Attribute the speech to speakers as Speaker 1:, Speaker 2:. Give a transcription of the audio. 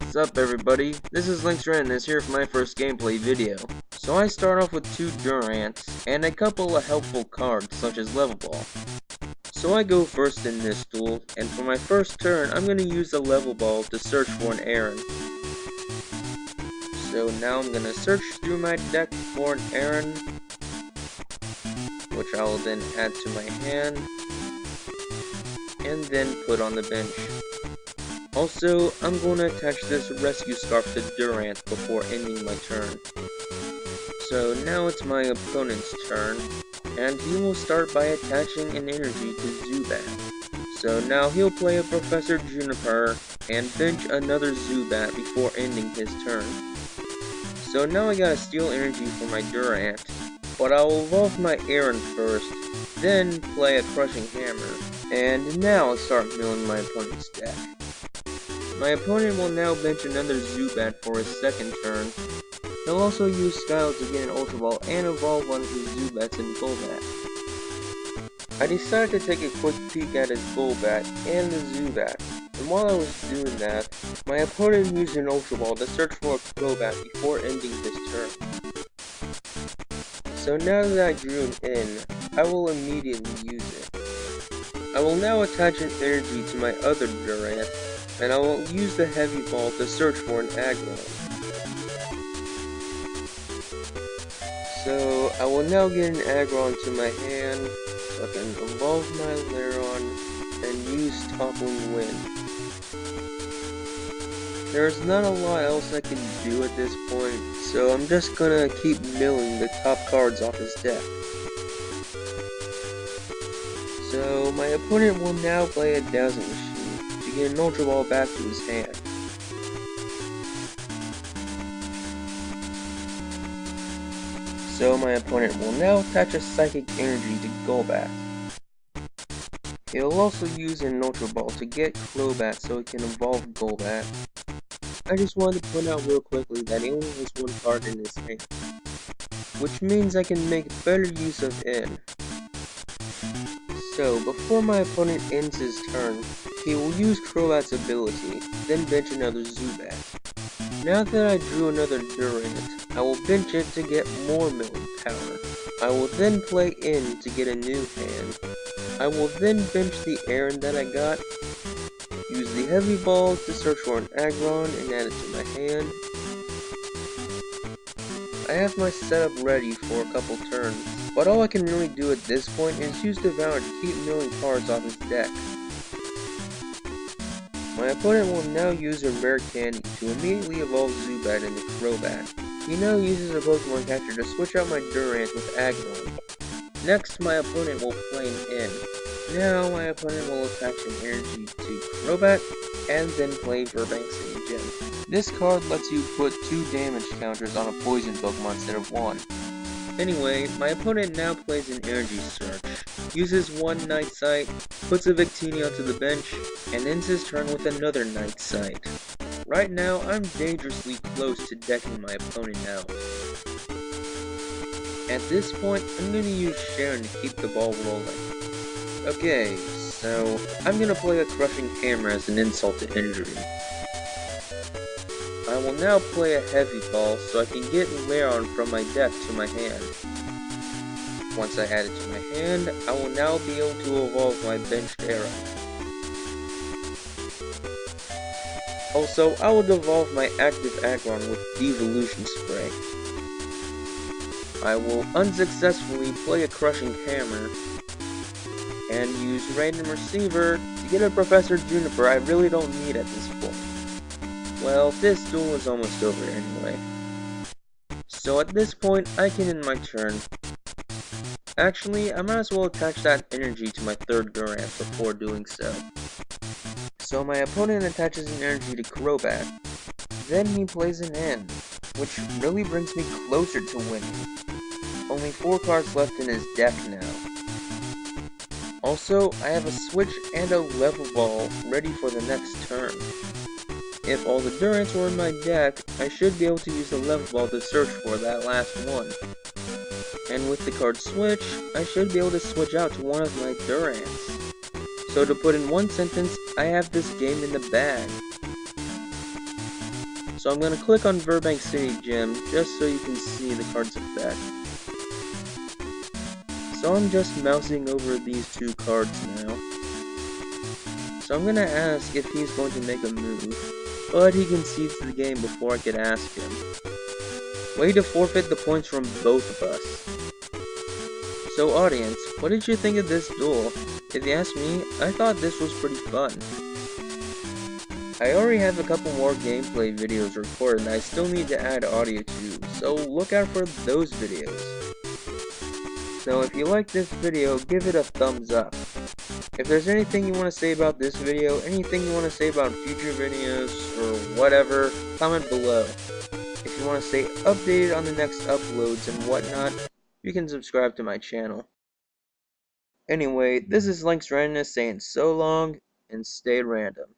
Speaker 1: What's up everybody, this is Durant here for my first gameplay video. So I start off with 2 Durants, and a couple of helpful cards such as Level Ball. So I go first in this duel, and for my first turn I'm going to use the Level Ball to search for an Aggron. So now I'm going to search through my deck for an Aggron, which I will then add to my hand, and then put on the bench. Also, I'm going to attach this Rescue Scarf to Durant before ending my turn. So now it's my opponent's turn, and he will start by attaching an energy to Zubat. So now he'll play a Professor Juniper and bench another Zubat before ending his turn. So now I gotta steal energy for my Durant, but I'll evolve my Aggron first, then play a Crushing Hammer, and now I'll start milling my opponent's deck. My opponent will now bench another Zubat for his second turn. He'll also use Skylo to get an Ultra Ball and evolve one of his Zubats in Crobat. I decided to take a quick peek at his Crobat and the Zubat, and while I was doing that, my opponent used an Ultra Ball to search for a Crobat before ending his turn. So now that I drew an in, I will immediately use it. I will now attach an energy to my other Durant, and I will use the Heavy Ball to search for an Aggron. So I will now get an Aggron to my hand, so I can evolve my Laron and use Toppling Wind. There's not a lot else I can do at this point, so I'm just gonna keep milling the top cards off his deck. So my opponent will now play a Dazzle Machine to get an Ultra Ball back to his hand. So my opponent will now attach a Psychic Energy to Crobat. He'll also use an Ultra Ball to get Crobat so he can evolve Crobat. I just wanted to point out real quickly that he only has one card in his hand, which means I can make better use of N. So before my opponent ends his turn, he will use Crobat's ability, then bench another Zubat. Now that I drew another Durant, I will bench it to get more milling power. I will then play in to get a new hand. I will then bench the Aggron that I got, use the Heavy Ball to search for an Aggron and add it to my hand. I have my setup ready for a couple turns, but all I can really do at this point is use Devour to keep milling cards off his deck. My opponent will now use a Rare Candy to immediately evolve Zubat into Crobat. He now uses a Pokemon Catcher to switch out my Durant with Aggron. Next, my opponent will play an in. Now my opponent will attach an energy to Crobat, and then play Verbanksing Gem. This card lets you put 2 damage counters on a poison Pokemon instead of 1. Anyway, my opponent now plays an Energy Search, uses 1 Night Sight, puts a Victini onto the bench, and ends his turn with another Night Sight. Right now, I'm dangerously close to decking my opponent out. At this point, I'm going to use Sharon to keep the ball rolling. Okay, so I'm going to play a Crushing Hammer as an insult to injury. I will now play a Heavy Ball so I can get Laron from my deck to my hand. Once I add it to my hand, I will now be able to evolve my benched Aggron. Also, I will evolve my active Aggron with Devolution Spray. I will unsuccessfully play a Crushing Hammer and use Random Receiver to get a Professor Juniper I really don't need at this point. Well, this duel is almost over anyway. So at this point, I can end my turn. Actually, I might as well attach that energy to my third Durant before doing so. So my opponent attaches an energy to Crobat. Then he plays an N, which really brings me closer to winning. Only 4 cards left in his deck now. Also, I have a Switch and a Level Ball ready for the next turn. If all the Durants were in my deck, I should be able to use the Level Ball to search for that last one. And with the card Switch, I should be able to switch out to one of my Durants. So to put in one sentence, I have this game in the bag. So I'm going to click on Burbank City Gym just so you can see the card's effect. So I'm just mousing over these two cards now. So I'm going to ask if he's going to make a move, but he concedes the game before I could ask him. Way to forfeit the points from both of us. So audience, what did you think of this duel? If you ask me, I thought this was pretty fun. I already have a couple more gameplay videos recorded that I still need to add audio to, so look out for those videos. So if you like this video, give it a thumbs up. If there's anything you want to say about this video, anything you want to say about future videos, or whatever, comment below. If you want to stay updated on the next uploads and whatnot, you can subscribe to my channel. Anyway, this is Link's Randomness saying so long, and stay random.